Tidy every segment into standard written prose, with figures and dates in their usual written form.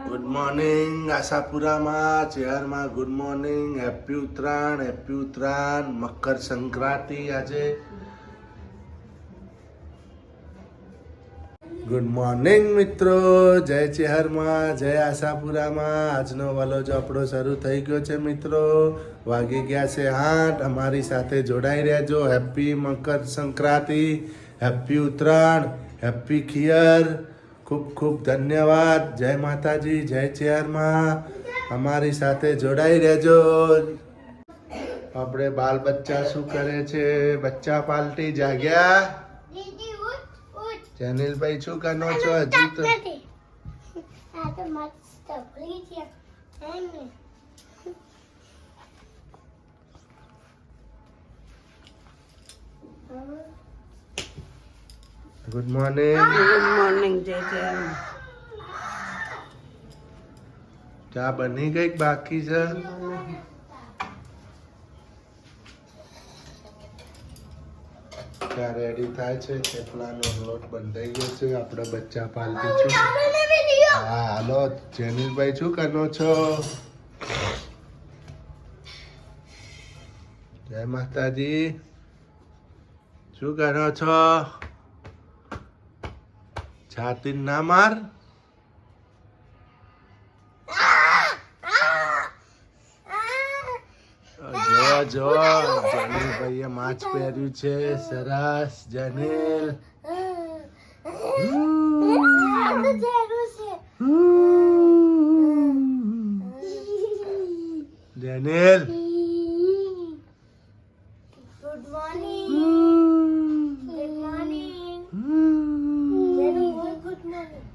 Good morning આશાપુરામાં શહેરમાં good morning. Happy Uttarayan, Makar Sankranti આજે. Good morning મિત્રો, જય ચેહરમાં, જય આશાપુરામાં. આજનો વાલો જો આપણો શરૂ થઈ ગયો છે મિત્રો. વાગી ગયા છે 8. અમારી સાથે જોડાઈ રહેજો. Happy Makar Sankranti, happy Uttarayan, happy ખિયર. ખૂબ ખૂબ ધન્યવાદ. જય માતાજી, જય ચેહરમાં. અમારી સાથે જોડાઈ રહેજો. આપણે બાલ બચ્ચા શું કરે છે? બચ્ચા પાલટી જાગ્યા? જનીલભાઈ શું કરનો છો? હજી તો ગુડ મોર્નિંગ. જય જય. ચા બની ગઈ બાકી છે? ચા રેડી થાય છે. થેપલાનો લોટ બંધાઈ ગયો છે. આપણે બચ્ચા પાલટી છું. હા હાલો જેનિલભાઈ શું કરનો છો? જય માતાજી. શું કરો છો? છાતી ના માર. જો જનીલભાઈએ માસ્ક પહેર્યું છે. સરસ Janil. Janil good morning. Good morning. Good morning.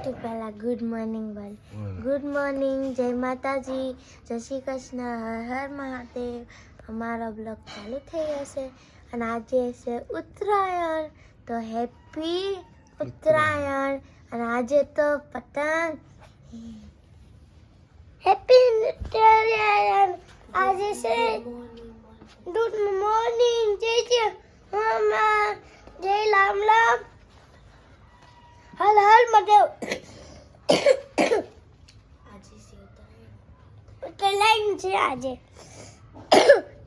તો પહેલા ગુડ મોર્નિંગ બોલ. ગુડ મોર્નિંગ, જય માતાજી, જય શ્રી કૃષ્ણ, હર હર મહાદેવ. અમારો બ્લોગ ચાલુ થઈ ગયો છે અને આજે છે ઉત્તરાયણ. તો હેપી ઉત્તરાયણ. અને આજે તો પતંગ. હેપી ઉત્તરાયણ. આજે છે ગુડ મોર્નિંગ, જય જય મામા, જય રામ રામ, હર હર મહાદેવ. આજે છે ઉત્તરાયણ છે આજે.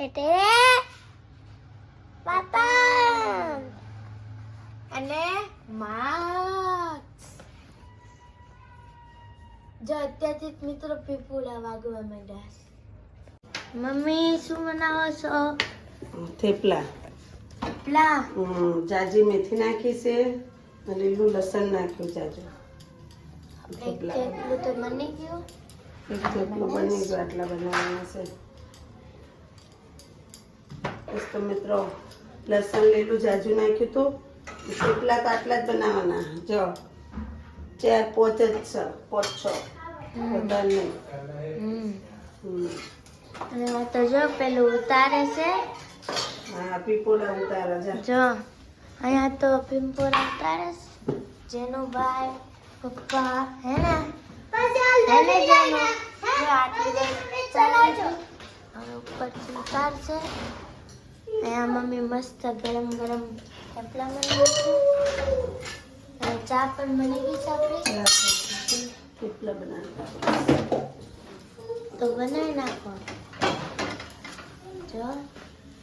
એટલે પતંગ અને માસ્ક. જો અત્યારથી મિત્રો પીપુડા વાગવા માંડ્યા છે. મમ્મી શું બનાવો છો? થેપલા. થેપલા. જાજી મેથી નાખી છે અને લીલું લસણ નાખ્યું જાજુ. એક થેપલું તો બની ગયું. એક થેપલું બની ગયું. આટલા બનાવવાના છે. બસ તો મિત્રો લસણ લીલું જાજુ નાખ્યું હતું. થેપલા તો આટલા જ બનાવવાના. જો 4-5 જ છે. 5-6 વધારે નહીં. અને આ તો જો પેલું ઉતારે છે. હા પીપોડા ઉતારા જા. જો અહીંયા તો પિંપોરા ઉતારે છે. જેનું ભાઈ પપ્પા હે ને એને જેનો જો આટલી ચલાવજો. હવે ઉપરથી ઉતારશે. અહીંયા મમ્મી મસ્ત ગરમ ગરમ થેપલા બનાવે છે. અને ચા પણ બની ગઈ છે આપણી. થેપલા બનાવવા તો બનાવી નાખો. જો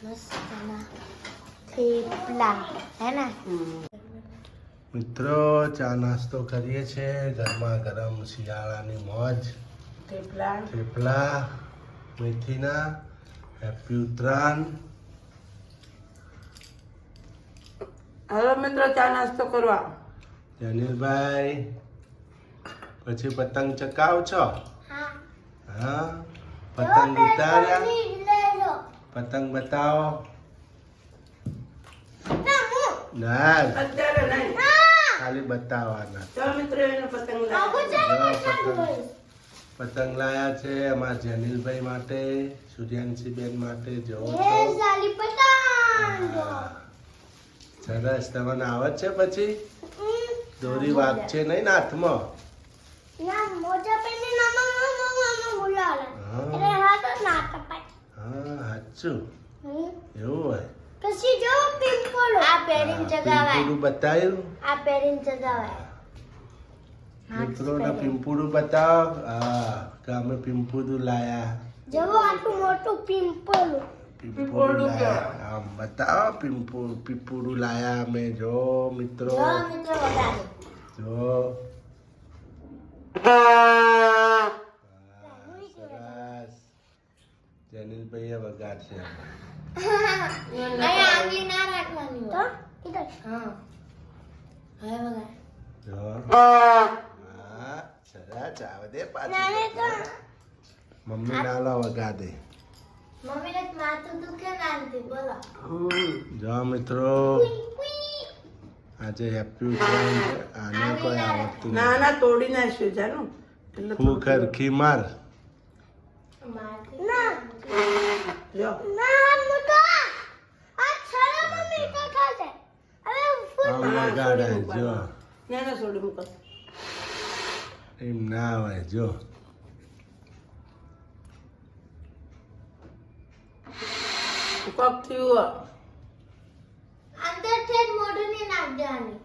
મસ્ત ના થેપલા હે ને. મિત્રો ચા નાસ્તો કરીએ છીએ. ગરમા ગરમ શિયાળાની મોજ. થેપલા મેથીના. હેપી ઉત્તરાયણ. હવે મિત્રો ચા નાસ્તો કરવા. જનીલભાઈ પછી પતંગ ચકાવ છો? હા પતંગ ઉતાર્યા? પતંગ બતાવો. ના અત્યારે નહીં, ખાલી બતાવવાના. ચાલો મિત્રો એને પતંગ પતંગ લાયા છે અમારા જનીલભાઈ માટે, સૂર્યાંશી બેન માટે. જોવો છો સરસ. તમને આવત છે? પછી દોરી વાગ છે નહીં ને હાથમાં? મોજા એટલે હાથ જ ના કપાય. હા સાચું હમ. એવું હોય પછી જો પિમ્પલ આ પહેરીને ચગાવાય. પિંપુડું બતાવ્યું આ પહેરીને ચગાવાય. મિત્રોને પિંપુડું બતાવ હા કે અમે પિંપુડું લાયા જવો આટલું મોટું પિમ્પલ. પિંપુડું લાયા આમ બતાવો પિંપુડું લાયા અમે જો મિત્રો જો મિત્રો વગાડો. જો હા, સરસ જનીલભાઈએ વગાડશે અહીંયા આંગળી ના રાખવાની હોય. તો ઇધર હા હવે વગાડ. જો હા સરસ આવે દે નાને તો પાછું મમ્મી નાલા વગાડે મમ્મીને માથું દુખે નાનથી બોલો. જો મિત્રો આજે હેપી ઉત્તરાયણ છે આને કોઈ આવડતું ના ના તોડી નાખ્યું જાનું એટલે હું ખરખી માર ના જો ના મુકા આ છરા મમ્મી તો ખાશે. હવે ફૂલ આમ વગાડે જો ના છોડી મૂકો એમ ના હોય જો કોક થયું અંદરથી જ મોઢું ની નાખ દેવાની.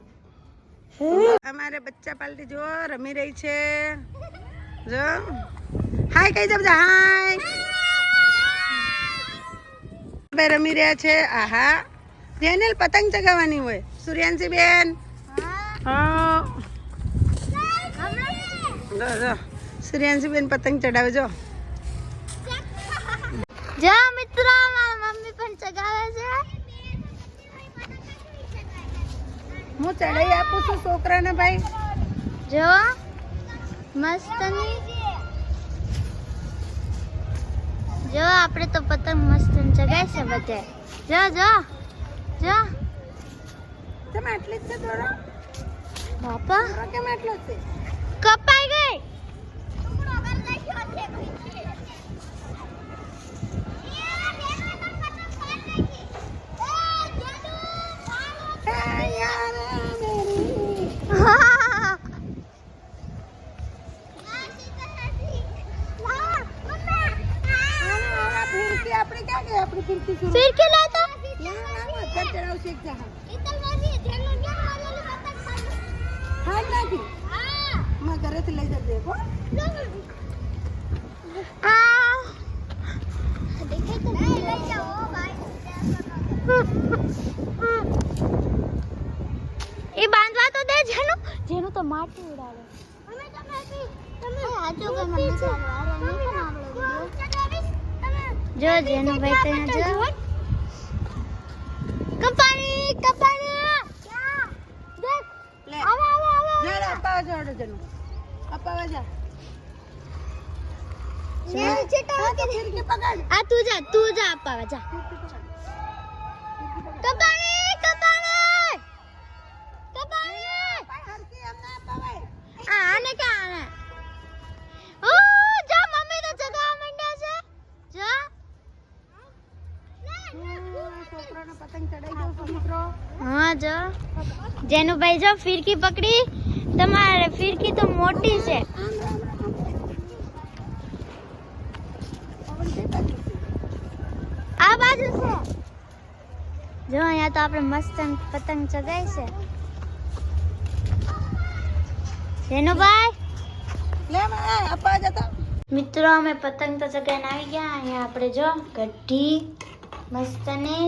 અમારે બચ્ચા પાલટી જો રમી રહી છે જો હાય કઈ દે બધા હાય બે રમી રહ્યા છે આહા જેનેલ પતંગ ચગાવવાની હોય સૂર્યાંશી બેન હા જો જો સૂર્યાંશી બેન પતંગ ચડાવે જો જો મિત્રો મારા મમ્મી પણ ચગાવે છે. હું ચડાઈ આપું છું છોકરાને ભાઈ જો મસ્તની જો આપણે તો પતંગ મસ્ત ચગાય છે બધે. જો જો જો તમે આટલી જ છે દોરો બાપા દોરો કેમ આટલો છે કપાઈ ગઈ. આપણે ક્યાં ગઈ આપણી ફિરકી શું फिर के लाता ચડાવશે એક જણા હા નાખી મેં ઘરેથી લઈ જજે હો એ બાંધવા તો દે જેનું જેનું તો માટી ઉડાવે. જો જેનું ભાઈ તો જો કપાણી કપાણી દેખ લે આવા આવા આવા જરા અપાવા જોડે જનું અપાવા જા મેરી ચેટા કે ફિરકી પકડ આ તું જા અપાવા જા કપાણી કપાણી કપાણી હરકી એમ ના અપાવાય આને કે આને ઓ જો મમ્મી તો જગાવા માંડ્યા છે જો છોકરાને પતંગ ચડાઈ દઉં છું મિત્રો હા જો જેનું ભાઈ જો ફિરકી પકડી તમારે ફિરકી તો મોટી છે. આ બાજુ છે જો અહીંયા તો આપણે મસ્ત પતંગ ચગાય છે. જેનું ભાઈ લે મેં અપાવા જતા મિત્રો અમે પતંગ તો ચગાઈને આવી ગયા. અહીંયા આપણે જો ગઢી મસ્તની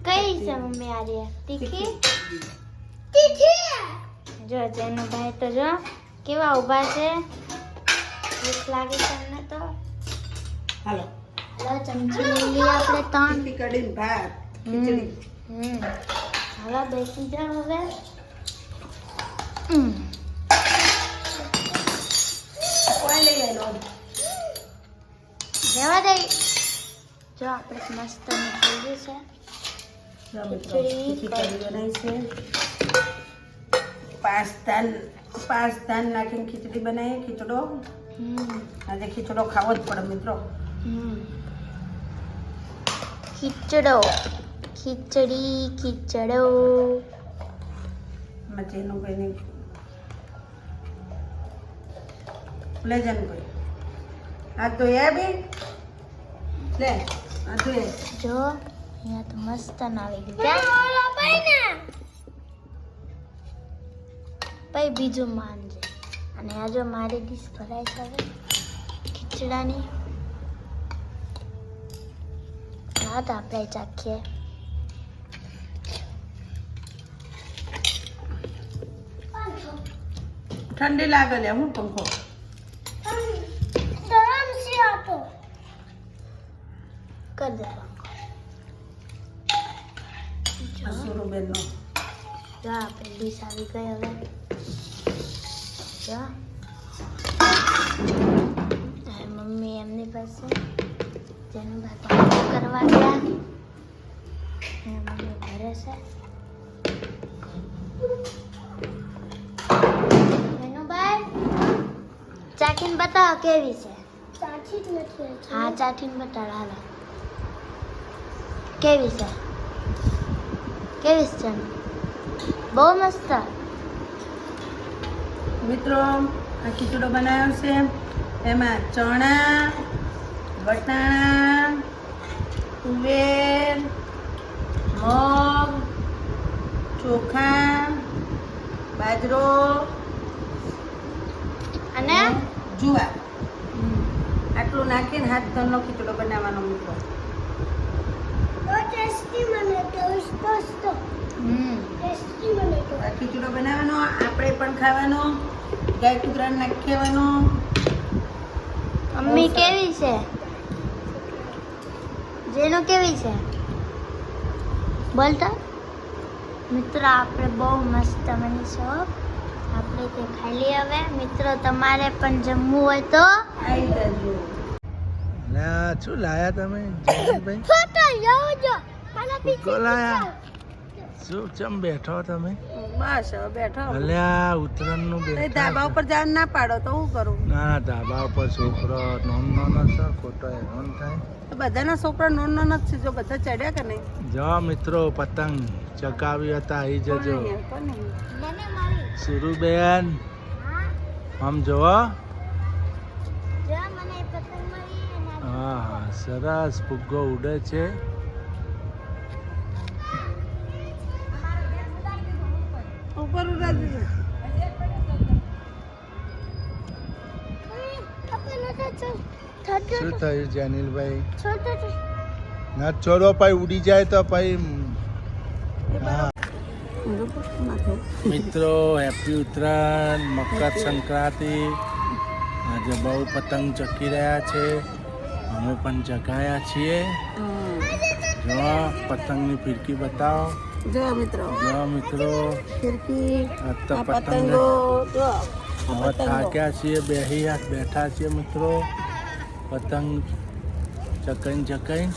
કઈ છે મમ્મી આ રે તીખી જો જેનું ભાઈ તો જો કેવા ઊભા છે. ભૂખ લાગી તમને તો હાલો હાલો ચમચી લઈ લઈએ આપણે ત્રણ. ખીચડી કઢીને ભાત ખીચડી હવે બેસી જાઓ હવે. કોઈ લઈ આવેલો જવા દઈ જો આપણે મસ્ત થઈ ગયું છે ખીચડી કઢી બનાવી છે પાસ્તા નાખીને ખીચડી બનાવી ખીચડો આજે ખીચડો ખાવો જ પડે મિત્રો ખીચડો ખીચડો મચેનું ભાઈ લઈ જાનું ભાઈ આ તો એ બી લે આ તો એ જો અહીંયા તો મસ્ત આવી ગયું ભાઈ બીજું માનજે અને આ જો મારી ડીશ ભરાય છે હવે ખીચડાની હા તો આપણે ચાખીએ ઠંડી લાગે લે હું પંખો કર દે સુરુબેન નો જો આપણે ડીશ આવી ગઈ હવે જો આ મમ્મી એમની પાસે જેનું ભાઈ કરવા ગયા મમ્મી ઘરે છે મેનુભાઈ ચાખીને બતાવો કેવી છે હા ચાખીને બતાવો હાલો કેવી છે બહુ મસ્ત મિત્રો આ ખીચડો બનાવ્યો છે એમાં ચણા વટાણા તુવેર મગ ચોખા બાજરો અને જુવાર આટલું નાખીને હાથ ઘરનો ખીચડો બનાવવાનો મિત્રો આ ખીચડો બનાવવાનો આપણે પણ ખાવાનો ગાય કૂતરાને નાખી દેવાનો મમ્મી કેવી છે જેનું કેવી છે બોલતો મિત્રો આપણે બહુ મસ્ત બની છો આપણે તે ખાઈ લઈએ હવે મિત્રો તમારે પણ જમવું હોય તો આવી જજો ના શું લાયા તમે જયંતભાઈ ફોટો જોજો ફૂકો લાયા શું ચમ બેઠો તમે બસ હવે બેઠો અલ્યા ઉત્તરાયણનું એ બેઠા ધાબા ઉપર જવાનું ના પાડો તો હું કરું ના ધાબા ઉપર છોકરો નાનો છે ખોટો હેરાન થાય તો બધાના છોકરા નોન જ છે જો બધા ચડ્યા કે નહીં જો મિત્રો પતંગ ચકાવી હતા આવી જજો કોને? મને મારી સુરુબેન આમ જોવો જો મને પતંગ મળી અને હા હા સરસ ફુગ્ગો ઉડે છે ઉપર ઉડાડી દીધું. શું થયું જેનિલભાઈ ના છોડો ભાઈ ઉડી જાય તો ભાઈ હા મિત્રો હેપી ઉત્તરાયણ મકર સંક્રાંતિ આજે બહુ પતંગ ચકી રહ્યા છે અમે પણ ચગાયા છીએ જો પતંગની ફિરકી બતાવો જો મિત્રો જો મિત્રો ખીડકી આ તો આ પતંગ પતંગો જો હવે થાક્યા છીએ બેઠા છીએ મિત્રો પતંગ ચકાઈને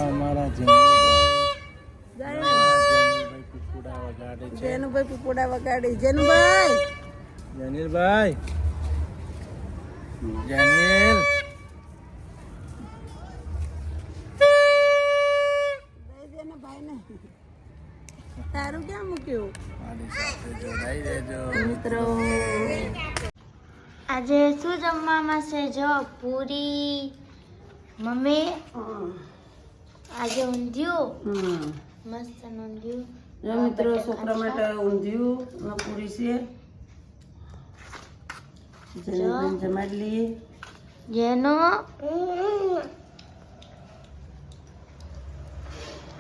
અમારા જેનિલભાઈ પીપુડા વગાડે છે જેનુભાઈ પીપોડા વગાડી જેનુભાઈ જેનિલભાઈ જેનિલ તારું ક્યાં મૂક્યું મારી સાથે જોડાઈ રહેજો મિત્રો આજે શું જમવામાં છે જો પૂરી મમ્મી આજે ઊંધિયું મસ્ત ઊંધિયું જો મિત્રો છોકરા માટે ઊંધિયું અને પૂરી છે જેનુભાઈ જમાડી લઈએ જેનો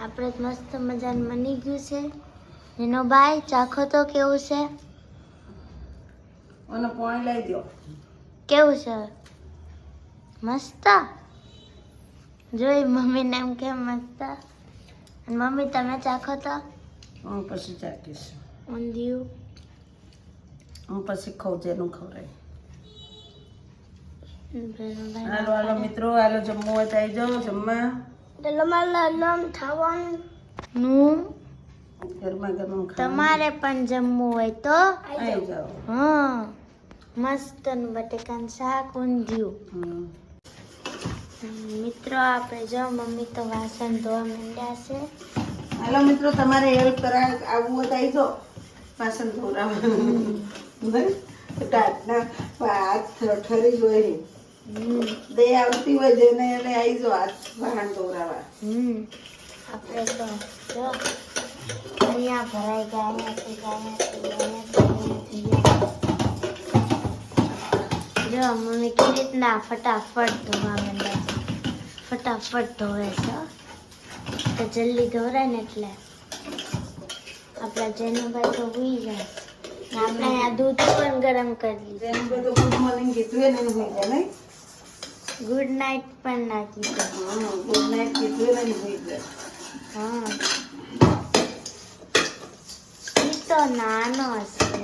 આપણે મસ્ત મજાનું બની ગયું છે એનો ભાઈ ચાખો તો કેવું છે અને પાણી લઈ દો કેવું છે મસ્ત જોઈ મમ્મીને એમ કે મસ્ત અને મમ્મી તમે ચાખો તો હું પછી ચાખીશ ઊંધિયું હું પછી ખાઉં જેનું ખવડાય બેનભાઈ હાલો હાલો મિત્રો હાલો જમવું હોય તો આવી જાઓ જમવા નું ગરમા ગરમ તમારે પણ જમવું હોય તો આવી જાઓ હા મસ્ત બટેકાનું શાક ઊંધિયું મિત્રો આપણે જો મમ્મી તો વાસણ ધોવા માંડ્યા છે હાલો મિત્રો તમારે હેલ્પ કરા આવવું હોય તો આવી જાઓ વાસણ ધોવડાવવાનું ગાંઠના હાથ ઠરી ગયો એની. હમ દે આવતી હોય જેને એને આવી જો હાથ વાહન દોરાવા. આપણે તો જો અહીંયા ભરાઈ ગયા અહીંયાથી જો મમ્મી કેવી રીતના ફટાફટ ધોવા માંડે ફટાફટ ધોવે છે હો. તો જલ્દી ધોરાય ને એટલે આપણા જેનુભાઈ તો હુઈ જાય ને આપણે આ દૂધ પણ ગરમ કરી લીધું જેને બધું ગુડ મોર્નિંગ કીધું એને હોઈ જાય નહીં. ગુડ નાઇટ પણ ના કીધું ગુડ નાઇટ કીધું એને હોઈ જાય. હા ઈ તો નાનો હશે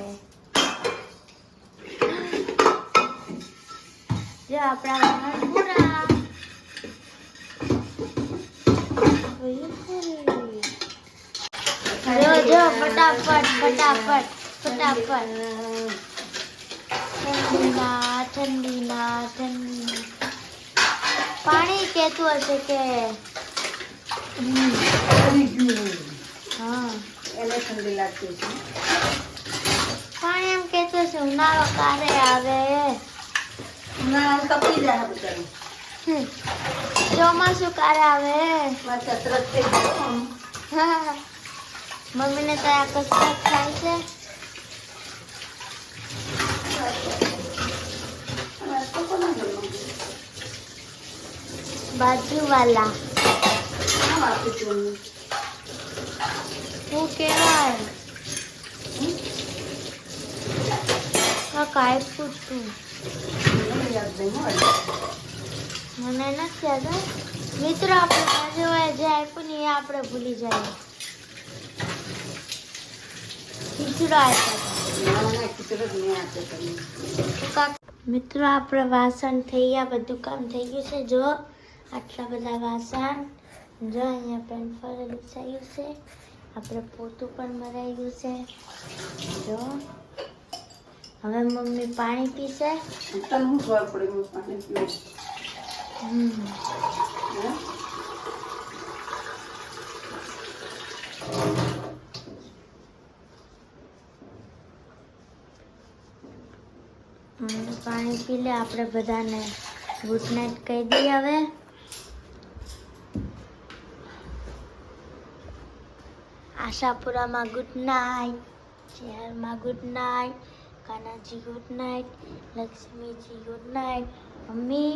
જો આપણા વાહન પૂરા જો જો ફટાફટ ફટાફટ ફટાફટ ઠંડીના પાણી કહેતું હશે કે આવી ગયું. હા એને ઠંડી લાગતી છે. પાણી એમ કહેતું હશે ઉનાળો ક્યારે આવે ના કપી જાય બિચારું. ચોમાસું ક્યારે આવે પાછા તરત થઈ ગયું. હા મમ્મીને તો આ કસરત થાય છે તો કોના ઘરમાં? બાજુવાલા આમ આપી તું. શું કહેવાય કાંઈ પૂછતું મને યાદ નહીં હોય. મને નથી યાદ હો. મિત્રો આપણે બાજુવાળા જે આપ્યું ને એ આપણે ભૂલી જાય ખીચડો આપ્યા મને ખીચડો જ નહીં આપે તમને. હતા મિત્રો આપણે વાસણ થઈ ગયા બધું કામ થઈ ગયું છે જો આટલા બધા વાસણ જો અહીંયા પેન્ફર લૂછાયું છે આપણે પોતું પણ મરાઈ ગયું છે જો હવે મમ્મી પાણી પીશે તને શું ખબર પડે હું પાણી પીવું? હે? મમ્મી પાણી પી લે આપણે બધાને ગુડ નાઇટ કહી દઈએ હવે આશાપુરામાં ગુડ નાઇટ શહેરમાં good night Kanaji good night Lakshmiji good night mummy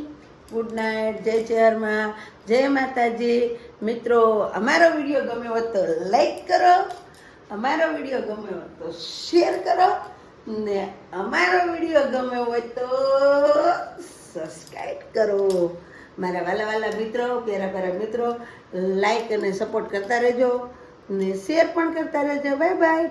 good night. જય ચેરમાં, જય માતાજી. મિત્રો અમારો વિડીયો ગમ્યો હોય તો લાઈક કરો, અમારો વિડીયો ગમ્યો હોય તો શેર કરો ને અમારો વિડીયો ગમ્યો હોય તો સબસ્ક્રાઈબ કરો. મારા વાલા વાલા મિત્રો, પ્યારા પ્યારા મિત્રો, લાઈક અને સપોર્ટ કરતા રહેજો ને શેર પણ કરતા રહેજો. Bye bye.